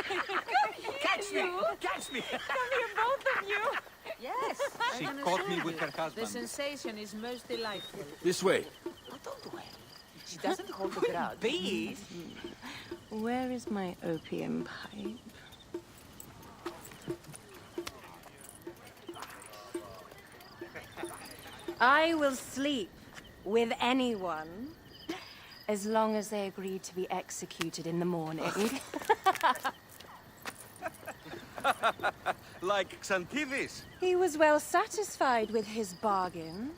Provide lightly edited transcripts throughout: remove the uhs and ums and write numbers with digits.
Catch me! Catch me! Come here, both of you! Yes, She I can caught assure me with you, her husband. the sensation is most delightful. This way. But don't worry, she doesn't hold a grudge. Bees? Where is my opium pipe? I will sleep with anyone as long as they agree to be executed in the morning. Like Xantivis. He was well satisfied with his bargain.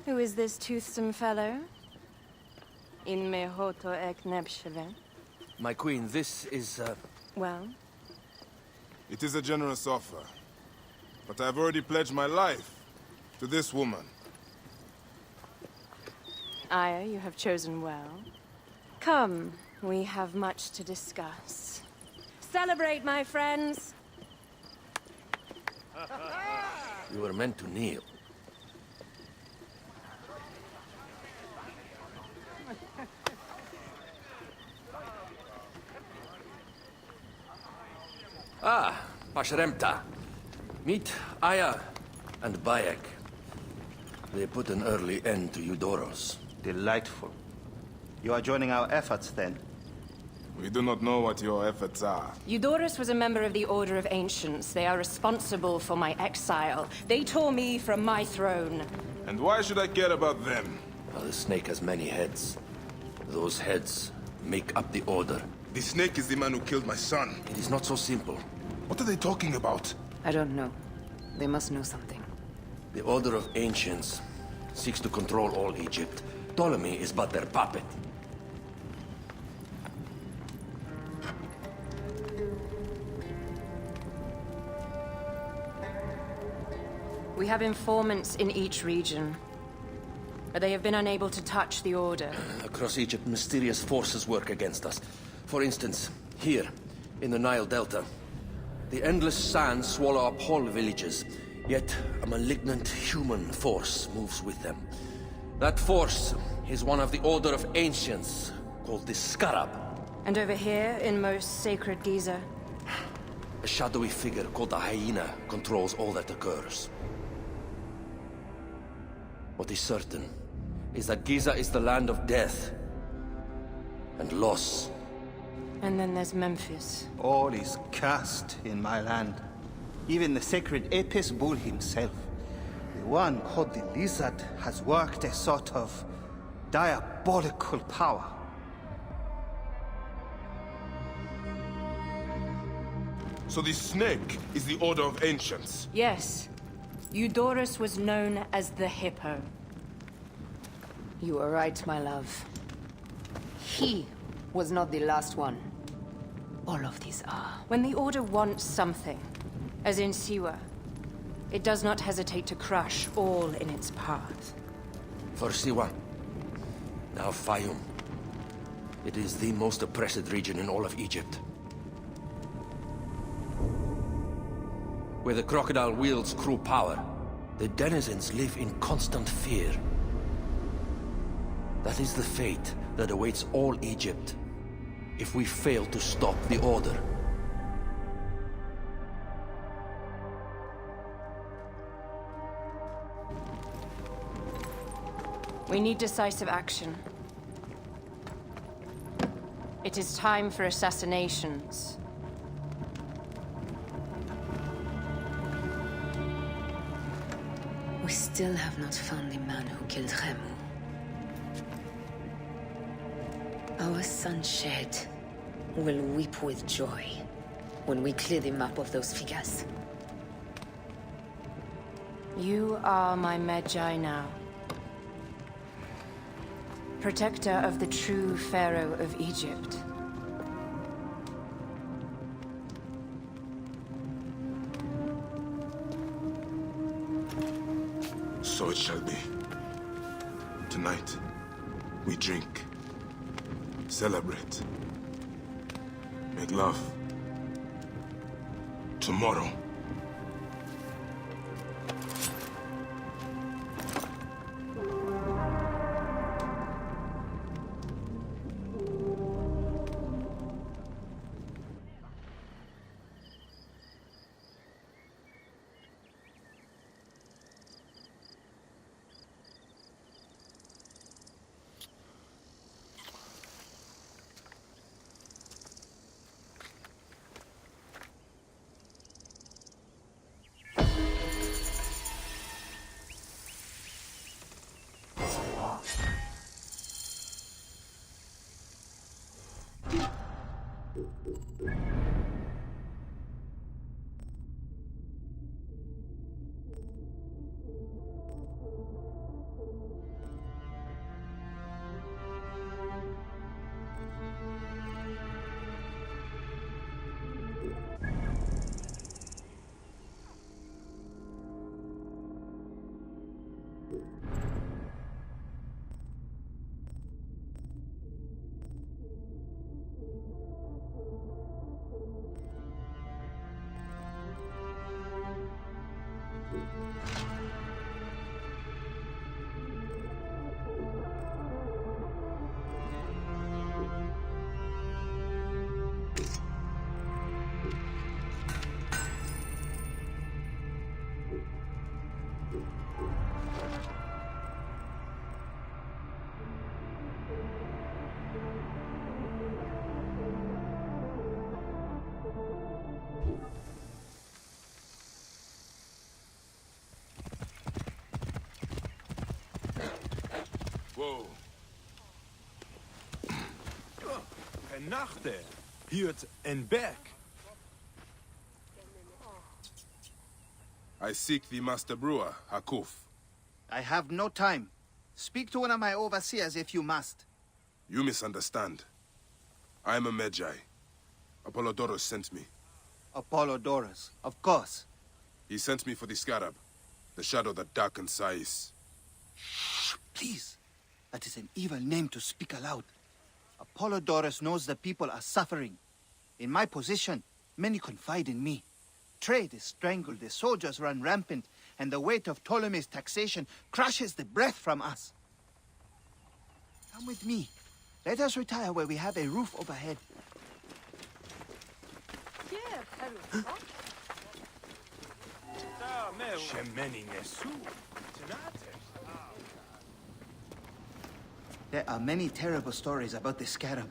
Who is this toothsome fellow? In mehoto ek nebsheve. My queen, this is, Well, It is a generous offer, but I've already pledged my life to this woman. Aya, you have chosen well. Come, we have much to discuss. Celebrate, my friends! you were meant to kneel. Ah, Pashremta. Meet Aya and Bayek. They put an early end to Eudoros. Delightful. You are joining our efforts, then? We do not know what your efforts are. Eudorus was a member of the Order of Ancients. They are responsible for my exile. They tore me from my throne. And why should I care about them? Well, the snake has many heads. Those heads make up the Order. The snake is the man who killed my son. It is not so simple. What are they talking about? I don't know. They must know something. The Order of Ancients seeks to control all Egypt. Ptolemy is but their puppet. We have informants in each region, but they have been unable to touch the Order. Across Egypt, mysterious forces work against us. For instance, here, in the Nile Delta, the endless sands swallow up whole villages, yet a malignant human force moves with them. That force is one of the Order of Ancients, called the Scarab. And over here, in most sacred Giza, A shadowy figure called the Hyena controls all that occurs. What is certain is that Giza is the land of death and loss. and then there's Memphis. All is cursed in my land. Even the sacred Apis bull himself. The one called the Lizard has worked a sort of diabolical power. So the snake is the Order of Ancients. Yes, Eudorus was known as the Hippo. You are right, my love. He was not the last one. All of these are. When the Order wants something, as in Siwa, it does not hesitate to crush all in its path. For Siwa, now Fayum. It is the most oppressed region in all of Egypt. Where the crocodile wields cruel power, the denizens live in constant fear. That is the fate that awaits all Egypt if we fail to stop the Order. We need decisive action. It is time for assassinations. We still have not found the man who killed Remu. Our son Shed will weep with joy when we clear the map of those figures. You are my Magi now. Protector of the true Pharaoh of Egypt. So it shall be. Tonight, we drink, celebrate, make love. Tomorrow, Whoa. Nachte, Hirt en Berg. I seek the Master Brewer, Hakuf. I have no time. Speak to one of my overseers if you must. You misunderstand. I am a Magi. Apollodorus sent me. Apollodorus, of course. He sent me for the Scarab, the shadow that darkens Sais. Shh, please. That is an evil name to speak aloud. Apollodorus knows the people are suffering. In my position, many confide in me. Trade is strangled, the soldiers run rampant, and the weight of Ptolemy's taxation crushes the breath from us. Come with me. Let us retire where we have a roof overhead. There are many terrible stories about the Scarab.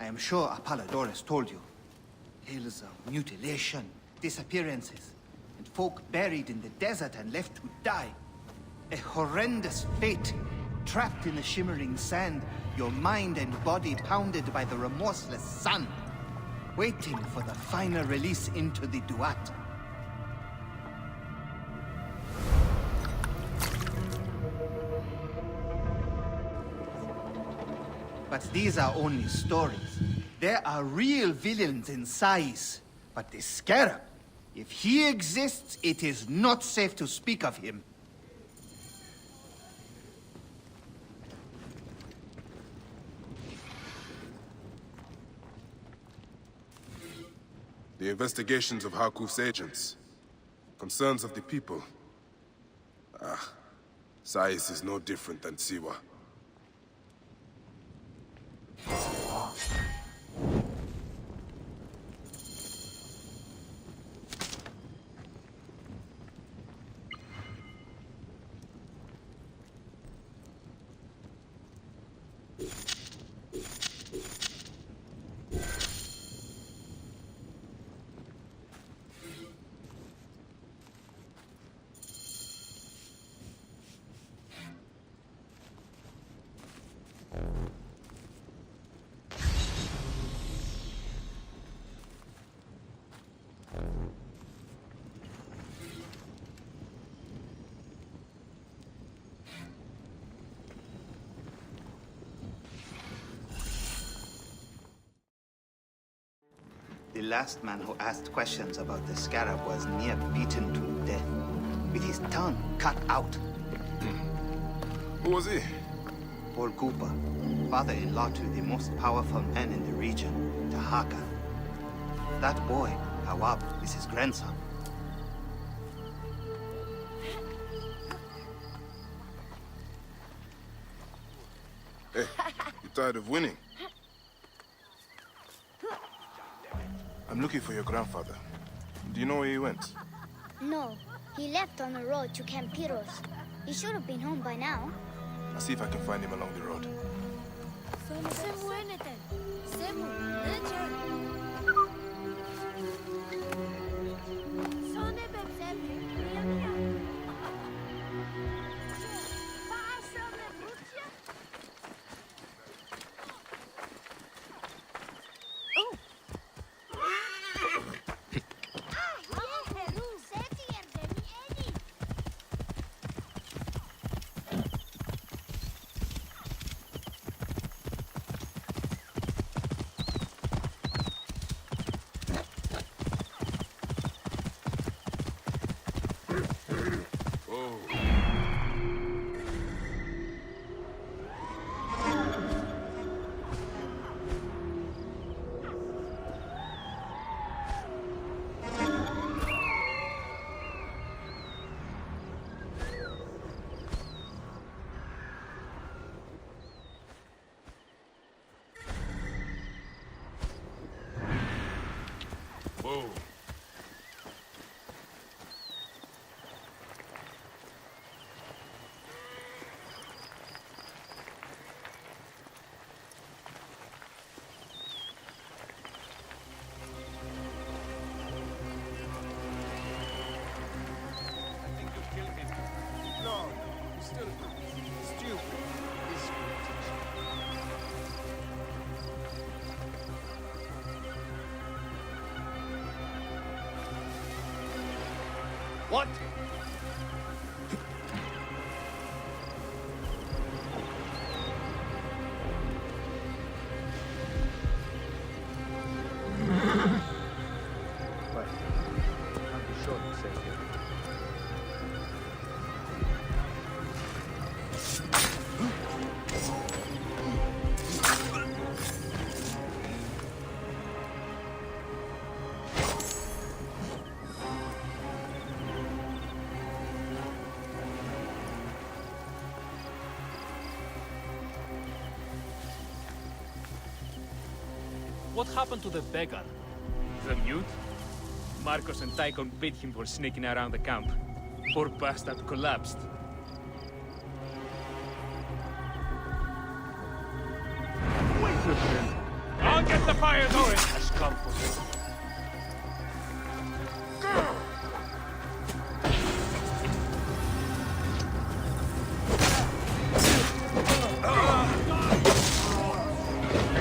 I am sure Apollodorus told you. Tales of mutilation, disappearances, and folk buried in the desert and left to die. A horrendous fate, trapped in the shimmering sand, your mind and body pounded by the remorseless sun, waiting for the final release into the Duat. But these are only stories. There are real villains in Sais. But the Scarab, if he exists, it is not safe to speak of him. The investigations of Hakuf's agents. Concerns of the people. Sais is no different than Siwa. The last man who asked questions about the Scarab was near beaten to death, with his tongue cut out. Who was he? Paul Cooper, father-in-law to the most powerful man in the region, Tahaka. That boy, Hawab, is his grandson. Hey, you tired of winning? I'm looking for your grandfather. Do you know where he went? No, he left on the road to Campiros. He should have been home by now. I'll see if I can find him along the road. Whoa. No, he's still stupid. What? What happened to the beggar? The mute? Marcos and Tychon beat him for sneaking around the camp. Poor bastard collapsed. I'll get the fire going! Has come for you.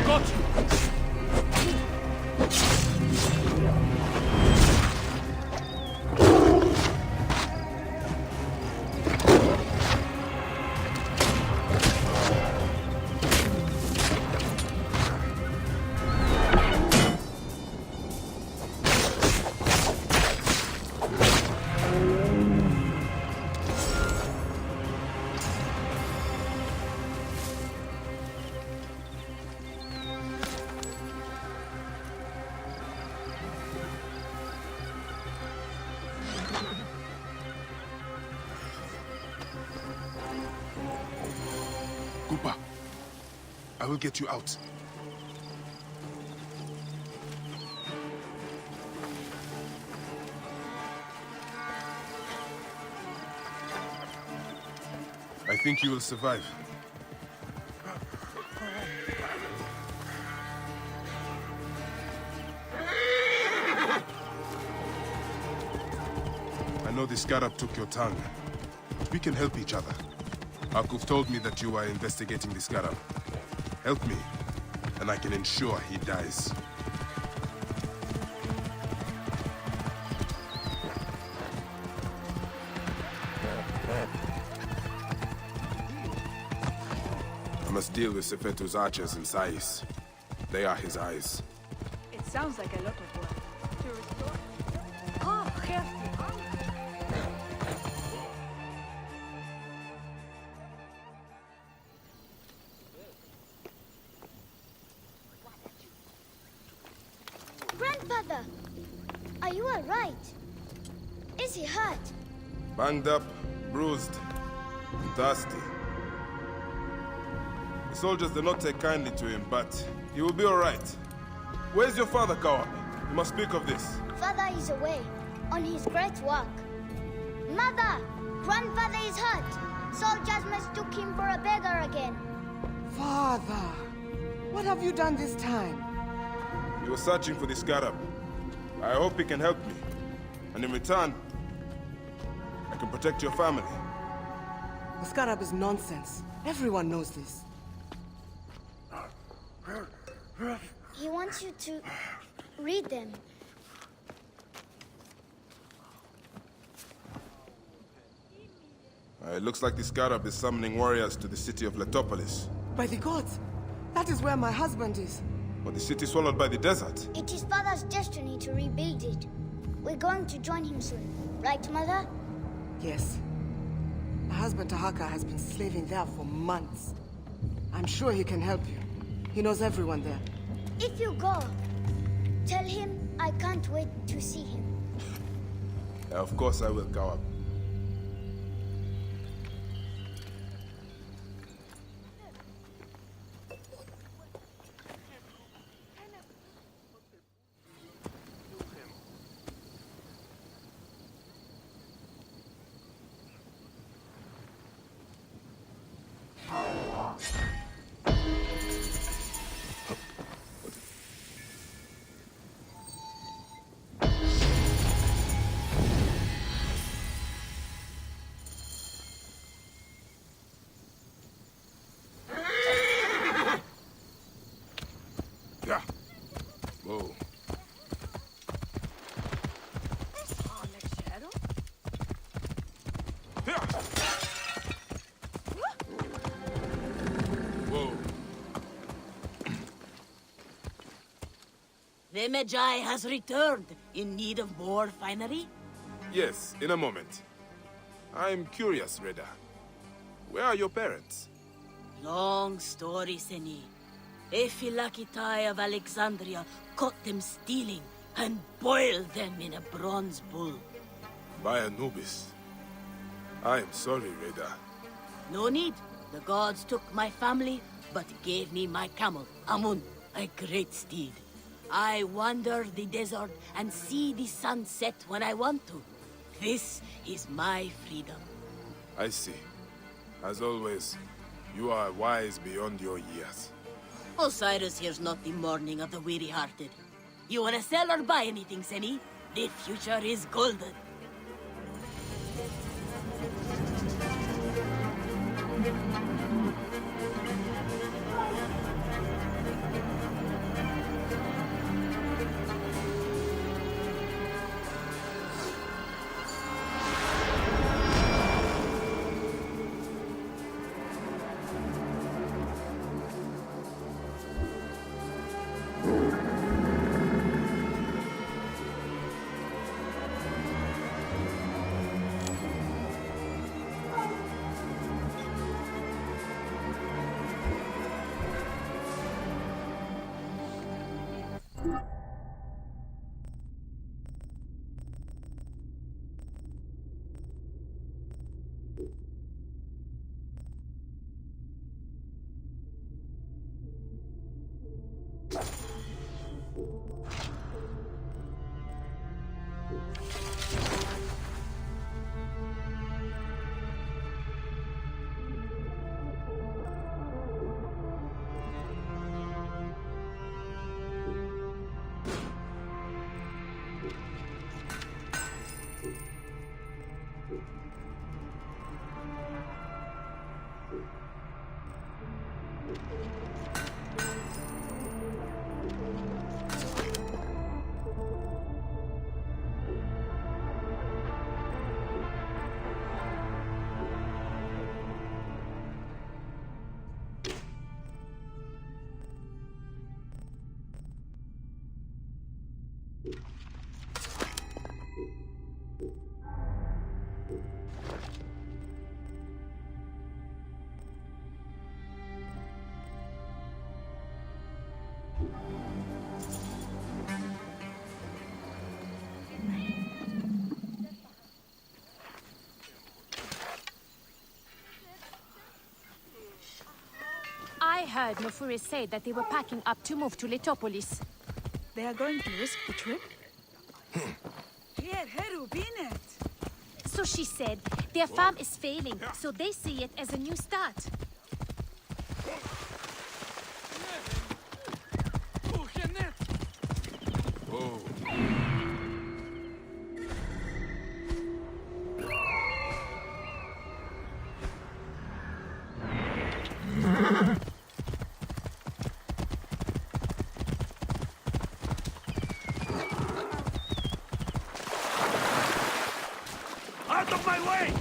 Got you! Cooper, I will get you out. I think you will survive. I know the Scarab took your tongue. We can help each other. Akuf told me that you are investigating the Scarab. Help me, and I can ensure he dies. I must deal with Sefetu's archers in Sais. They are his eyes. It sounds like a lot of work. To restore... Oh, careful. Grandfather, are you all right? Is he hurt? Banged up, bruised, and thirsty. The soldiers did not take kindly to him, but he will be all right. Where's your father, Kawab? You must speak of this. Father is away, on his great work. Mother! Grandfather is hurt. Soldiers mistook him for a beggar again. Father, what have you done this time? He was searching for the Scarab. I hope he can help me. And in return, I can protect your family. The Scarab is nonsense. Everyone knows this. He wants you to read them. It looks like the Scarab is summoning warriors to the city of Letopolis. By the gods, that is where my husband is. But the city swallowed by the desert. It is Father's destiny to rebuild it. We're going to join him soon. Right, Mother? Yes. My husband Tahaka has been slaving there for months. I'm sure he can help you. He knows everyone there. If you go, tell him I can't wait to see him. Of course I will, Kawab. Yeah. Whoa. Whoa. The Magi has returned, in need of more finery? Yes, in a moment. I'm curious, Reda. Where are your parents? Long story, Seni. Ephilakitai of Alexandria caught them stealing and boiled them in a bronze bull. By Anubis. I am sorry, Reda. No need. The gods took my family, but gave me my camel, Amun, a great steed. I wander the desert and see the sun set when I want to. This is my freedom. I see. As always, you are wise beyond your years. Osiris here's not the mourning of the weary-hearted. You wanna sell or buy anything, Seni? The future is golden. I heard Nofuri say that they were packing up to move to Letopolis. They are going to risk the trip? Here, Herubinet. So she said, their farm is failing, so they see it as a new start. Whoa. Out of my way!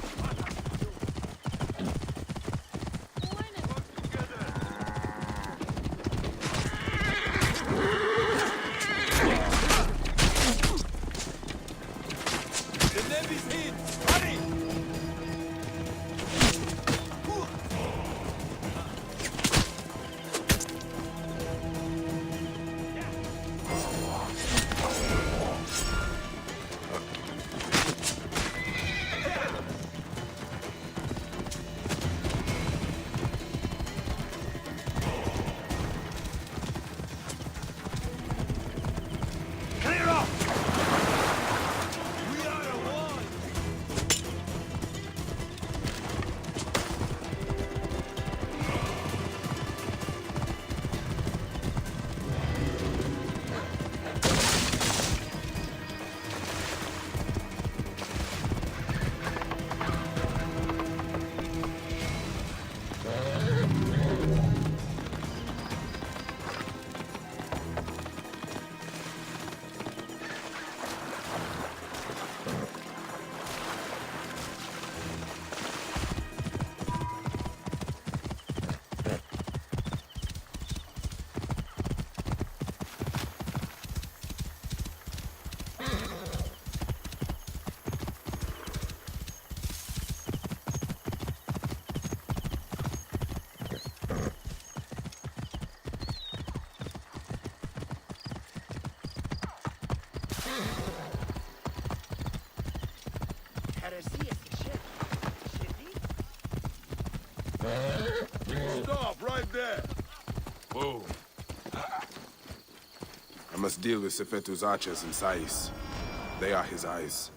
Stop right there! Whoa. I must deal with Sefetu's archers in Sais. They are his eyes.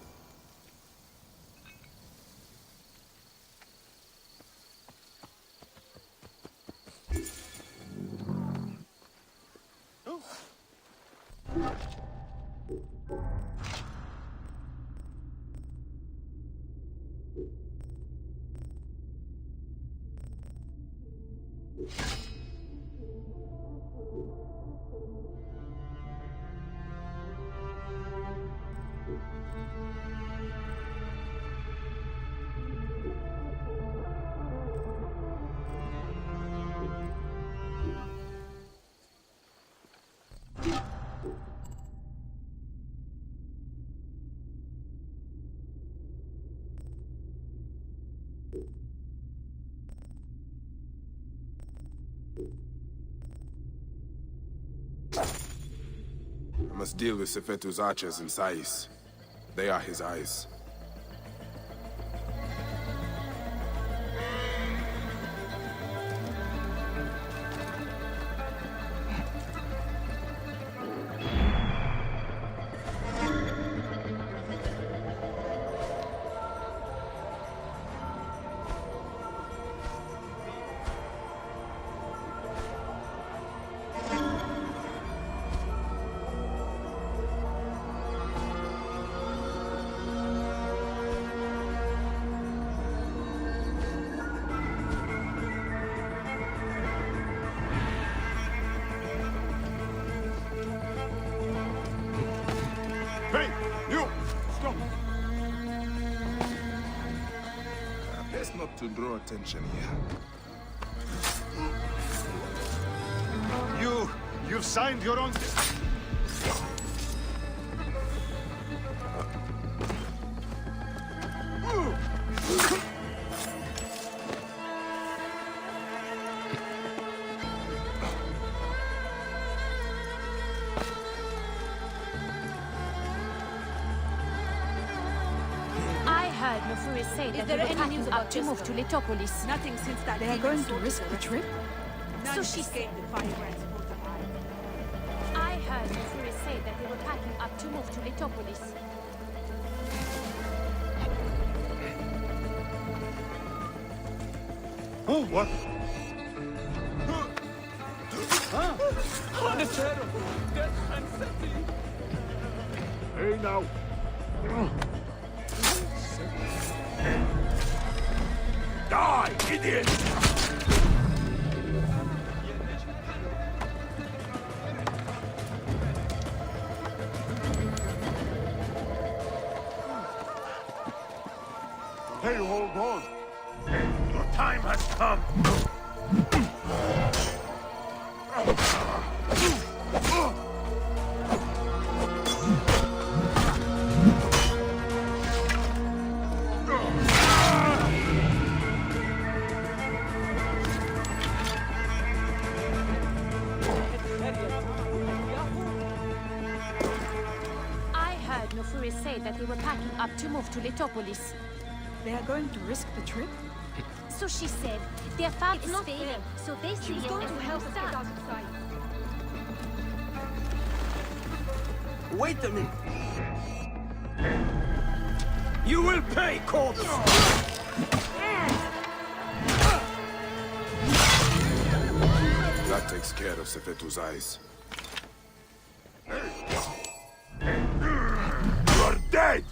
I must deal with Sefetu's archers in Sais. They are his eyes. Hey, you! Stop! Best not to draw attention here. You've signed your own... Say that they were packing up to move to Letopolis. Nothing since that. They are going to risk the trip? So she said. I heard Nefuri say that they were packing up to move to Letopolis. Oh, what? Hey, now! Die, idiot! Hey, hold on. Your time has come! Say that they were packing up to move to Letopolis. They are going to risk the trip? So she said. Their farm is failing, so they see it going as to a help us get start. out of sight. Wait a minute! You will pay, corpse! That takes care of Sefetu's eyes. You're dead!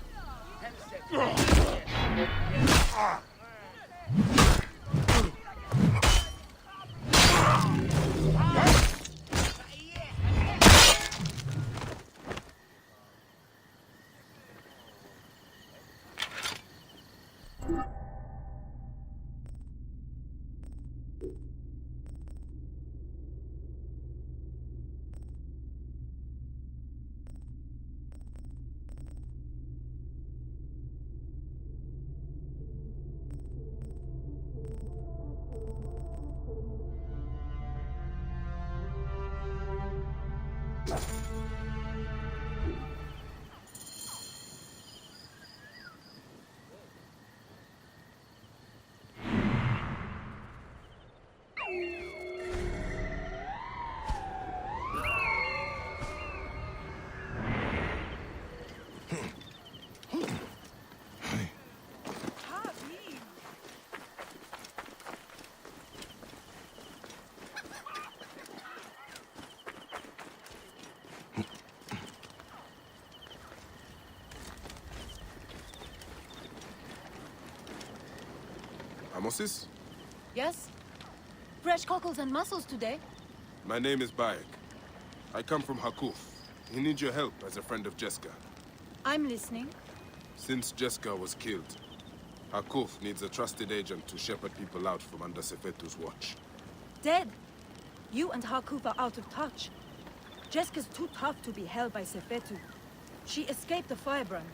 Amosis? Yes? Fresh cockles and mussels today. My name is Bayek. I come from Hakuf. He needs your help as a friend of Jeska. I'm listening. Since Jeska was killed, Hakuf needs a trusted agent to shepherd people out from under Sefetu's watch. Dead. You and Hakuf are out of touch. Jeska's too tough to be held by Sefetu. She escaped the firebrand.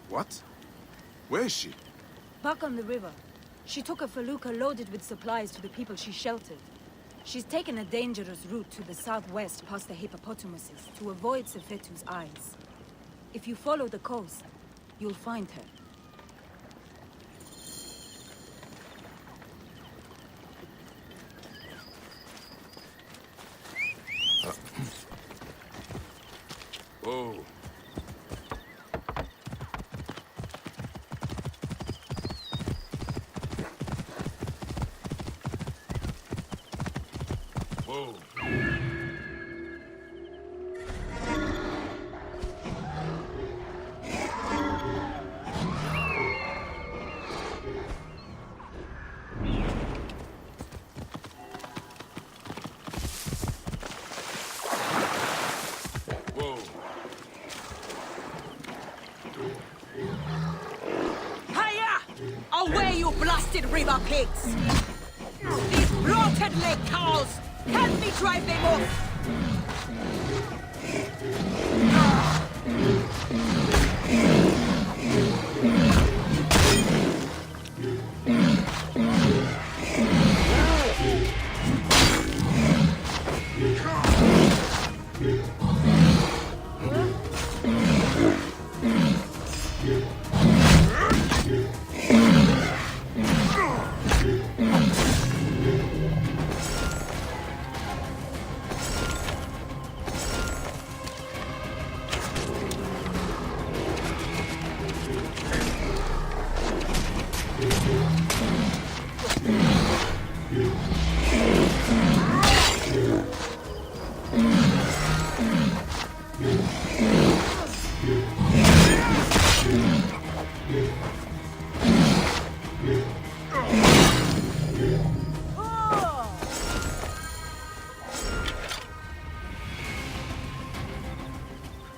What? Where is she? Back on the river. She took a felucca loaded with supplies to the people she sheltered. She's taken a dangerous route to the southwest past the hippopotamuses to avoid Sefetu's eyes. If you follow the coast, you'll find her. Whoa. Whoa. Whoa. Hiya! Away, you blasted river pigs! These bloated leg cows! Help me drive them off!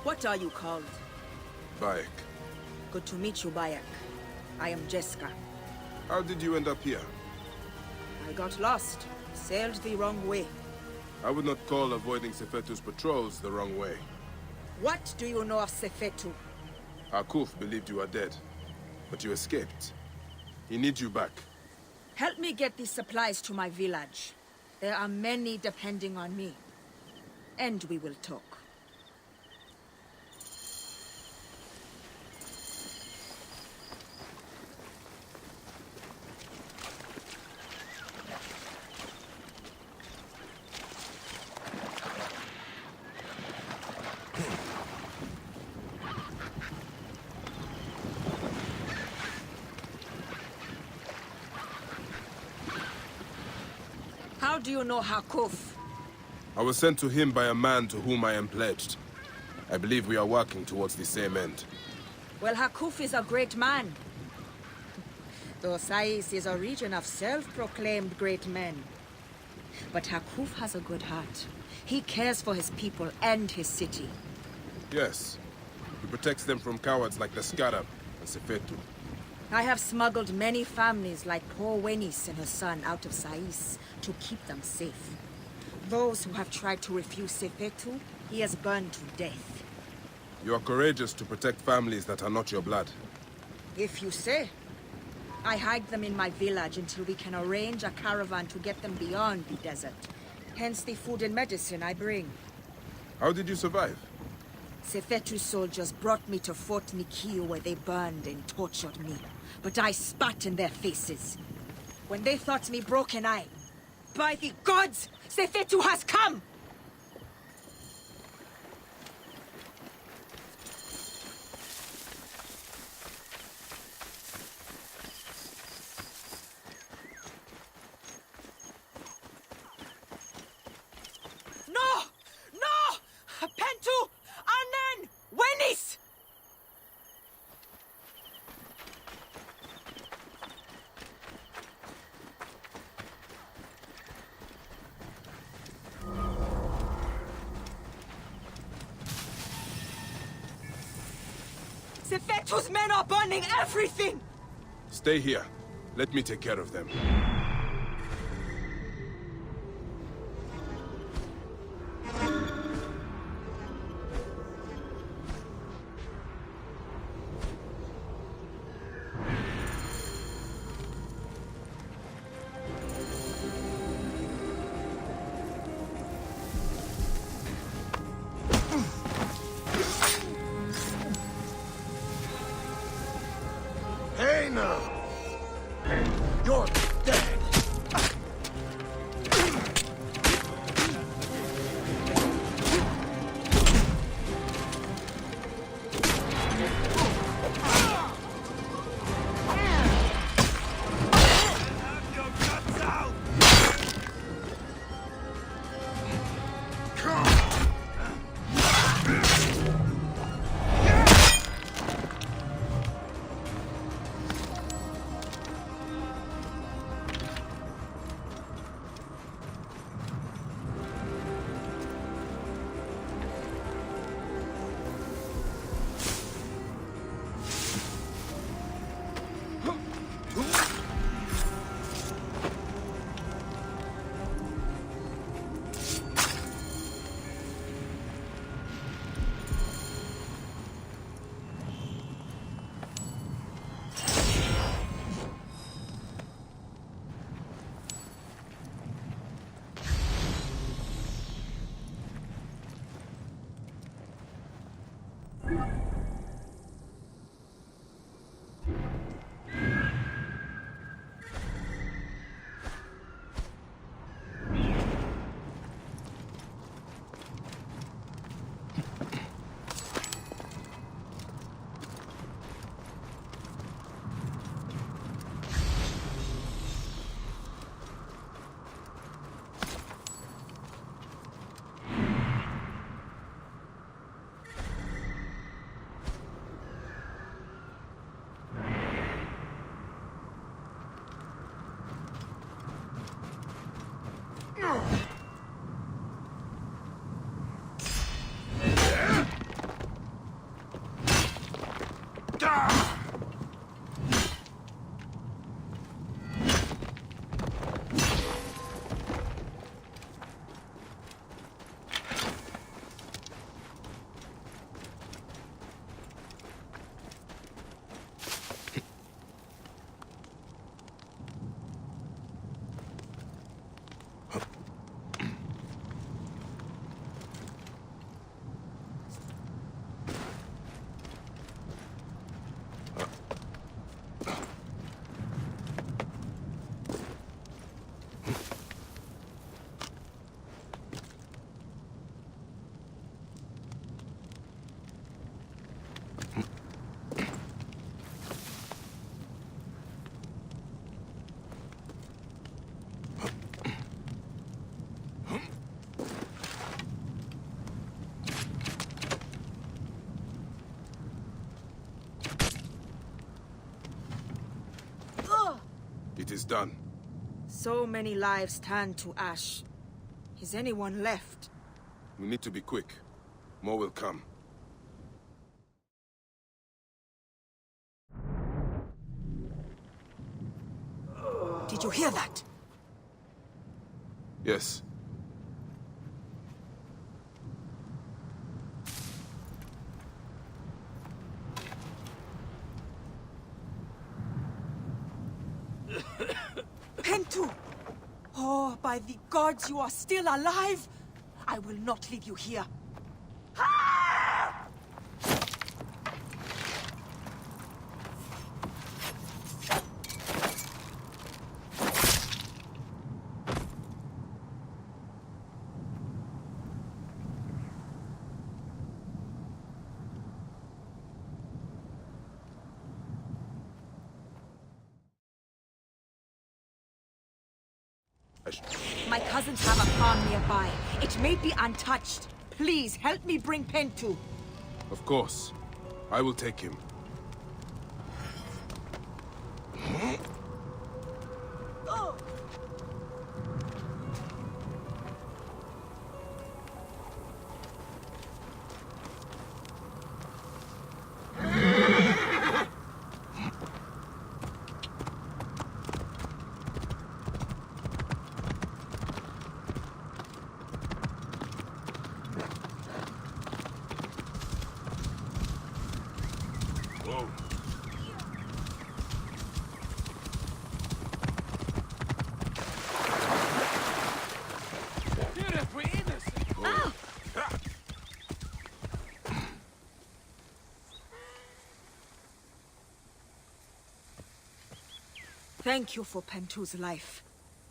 What are you called? Bayek. Good to meet you, Bayek. I am Jeska. How did you end up here? I got lost. Sailed the wrong way. I would not call avoiding Sefetu's patrols the wrong way. What do you know of Sefetu? Hakuf believed you are dead, but you escaped. He needs you back. Help me get these supplies to my village. There are many depending on me. And we will talk. How do you know Hakuf? I was sent to him by a man to whom I am pledged. I believe we are working towards the same end. Well, Hakuf is a great man. Though Sais is a region of self-proclaimed great men. But Hakuf has a good heart. He cares for his people and his city. Yes. He protects them from cowards like the Scarab and Sefetu. I have smuggled many families like poor Wenis and her son out of Sais to keep them safe. Those who have tried to refuse Sefetu, he has burned to death. You are courageous to protect families that are not your blood. If you say. I hide them in my village until we can arrange a caravan to get them beyond the desert. Hence the food and medicine I bring. How did you survive? Sefetu's soldiers brought me to Fort Nikio where they burned and tortured me. But I spat in their faces. When they thought me broken, by the gods, Sefetu has come! No! No! Pentu! Anan! Wenis! Sefetu's men are burning everything! Stay here. Let me take care of them. Hey now! You're dead! It is done. So many lives turned to ash. Is anyone left? We need to be quick. More will come. Did you hear that? Yes. Pentu! Oh, by the gods, you are still alive! I will not leave you here. My cousins have a farm nearby. It may be untouched. Please, help me bring Pentu. Of course. I will take him. Whoa. Thank you for Pentu's life.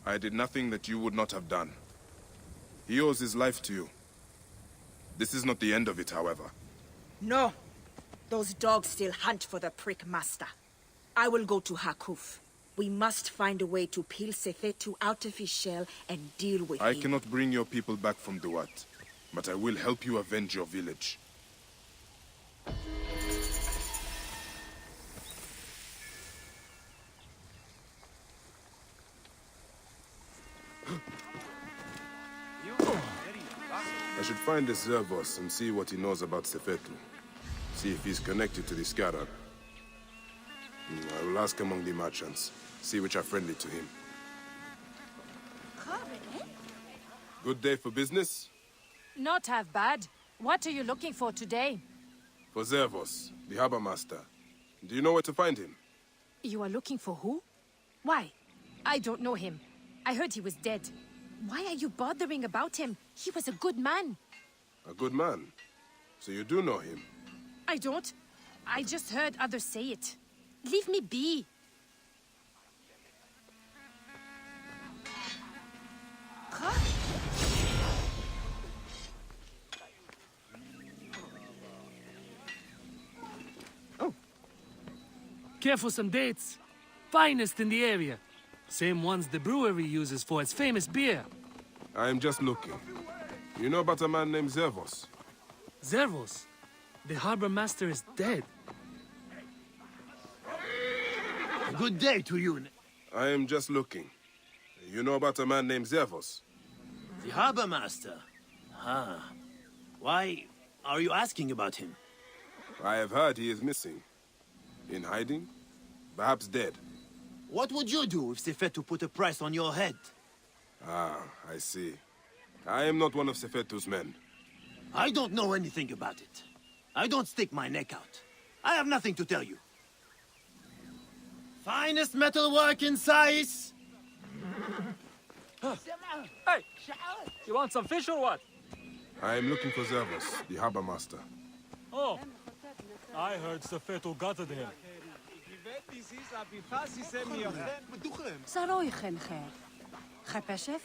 I did nothing that you would not have done. He owes his life to you. This is not the end of it, however. No. Those dogs still hunt for the prick master. I will go to Hakuf. We must find a way to peel Sefetu out of his shell and deal with him. I cannot bring your people back from Duat, but I will help you avenge your village. I should find this Zervos and see what he knows about Sefetu. See if he's connected to the Scarab. I will ask among the merchants, see which are friendly to him. Good day for business? Not half bad. What are you looking for today? For Zervos, the harbor master. Do you know where to find him? You are looking for who? Why? I don't know him. I heard he was dead. Why are you bothering about him? He was a good man. A good man? So you do know him? I don't. I just heard others say it. Leave me be. Care for some dates? Finest in the area. Same ones the brewery uses for its famous beer. I am just looking. You know about a man named Zervos? Zervos? The harbor master is dead. Good day to you. I am just looking. You know about a man named Zervos? The harbor master? Ah. Why are you asking about him? I have heard he is missing. In hiding? Perhaps dead. What would you do if Sefetu put a price on your head? Ah, I see. I am not one of Sefetu's men. I don't know anything about it. I don't stick my neck out. I have nothing to tell you. Finest metalwork in Sais! Hey! You want some fish or what? I am looking for Zervos, the harbor master. Oh. I heard Sefetu gutted him. Saroi Genger. Gepesef?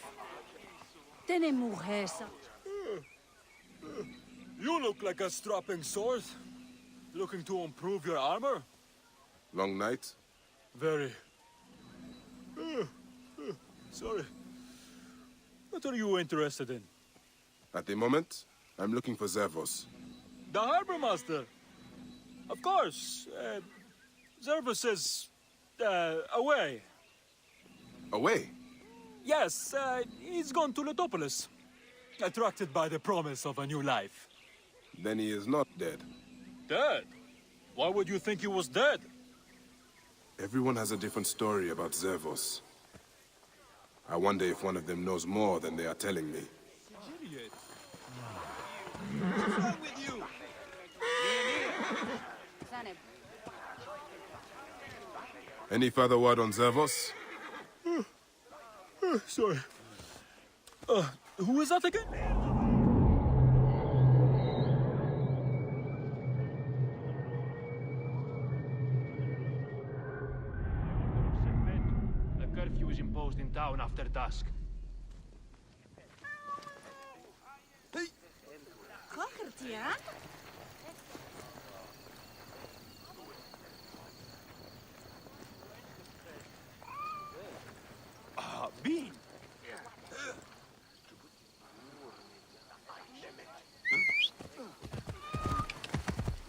Tenemurhesa. You look like a strapping sword. Looking to improve your armor? Long night? Very. Sorry. What are you interested in? At the moment, I'm looking for Zervos. The harbor master. Of course. Zervos is away. Away? Yes, he's gone to Letopolis. Attracted by the promise of a new life. Then he is not dead. Dead? Why would you think he was dead? Everyone has a different story about Zervos. I wonder if one of them knows more than they are telling me. What's wrong with you? Any further word on Zervos? Sorry. Who is that again? A curfew is imposed in town after dusk. Bean!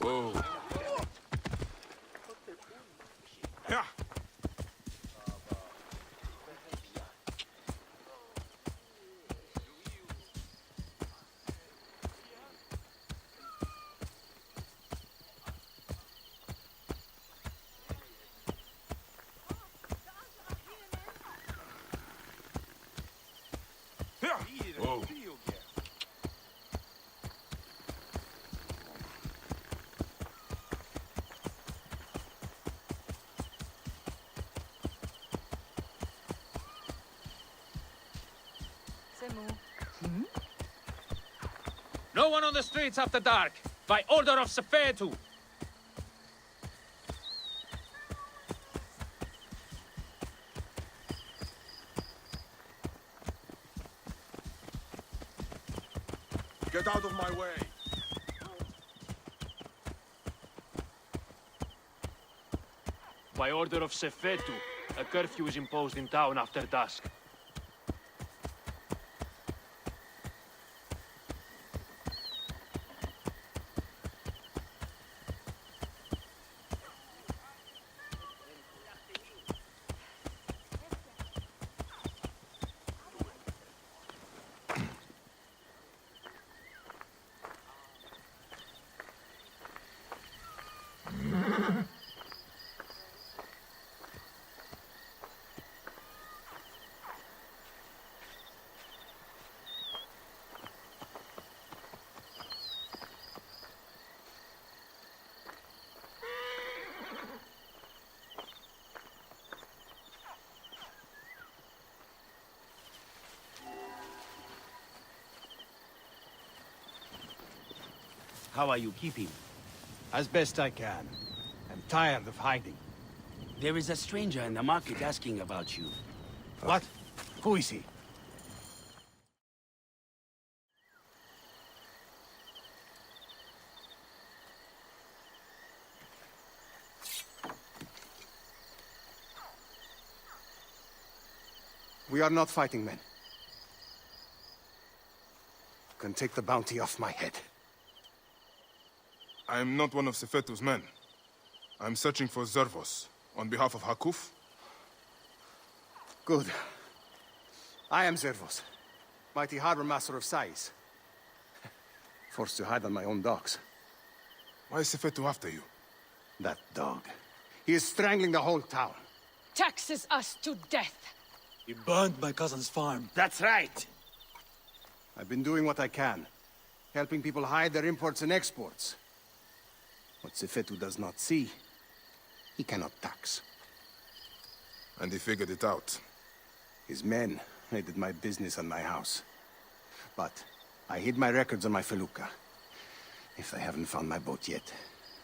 Whoa. Yeah. Whoa. No one on the streets after dark. By order of Sefetu. Get out of my way! By order of Sefetu, a curfew is imposed in town after dusk. How are you keeping? As best I can. I'm tired of hiding. There is a stranger in the market asking about you. What? Who is he? We are not fighting men. You can take the bounty off my head. I am not one of Sefetu's men. I'm searching for Zervos, on behalf of Hakuf. Good. I am Zervos, mighty harbor master of Sais. Forced to hide on my own docks. Why is Sefetu after you? That dog. He is strangling the whole town. Taxes us to death. He burned my cousin's farm. That's right. I've been doing what I can, helping people hide their imports and exports. What Sefetu does not see, he cannot tax. And he figured it out. His men raided my business and my house. But I hid my records on my felucca. If they haven't found my boat yet,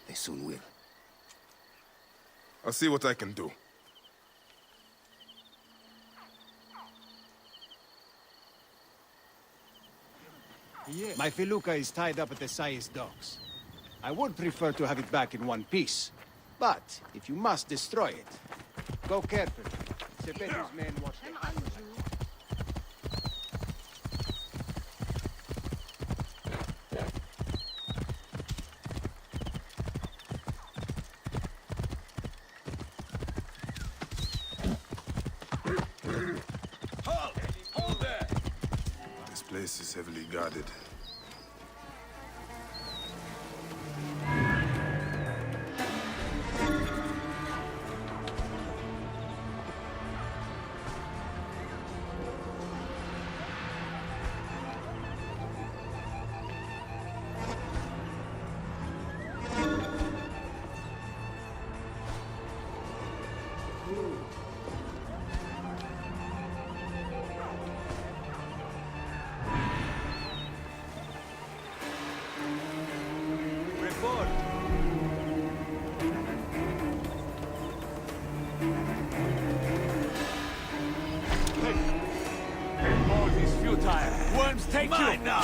they soon will. I'll see what I can do. My felucca is tied up at the Sais docks. I would prefer to have it back in one piece. But if you must destroy it, go carefully. Sefetu's men watch them. Hold there! This place is heavily guarded. Worms take mine now!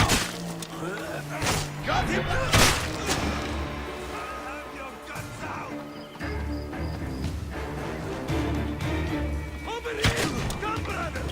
Got him! Have your guns out! Over here! Come, brother!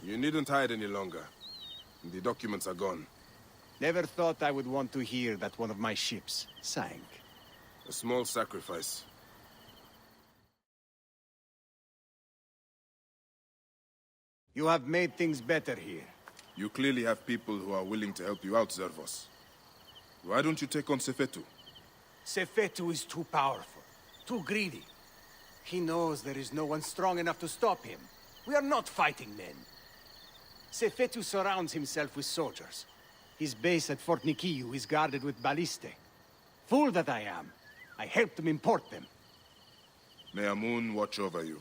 You needn't hide any longer. The documents are gone. Never thought I would want to hear that one of my ships sank. A small sacrifice. You have made things better here. You clearly have people who are willing to help you out, Zervos. Why don't you take on Sefetu? Sefetu is too powerful, too greedy. He knows there is no one strong enough to stop him. We are not fighting men. Sefetu surrounds himself with soldiers. His base at Fort Nikiu is guarded with ballistae. Fool that I am. I helped him import them. May Amun watch over you.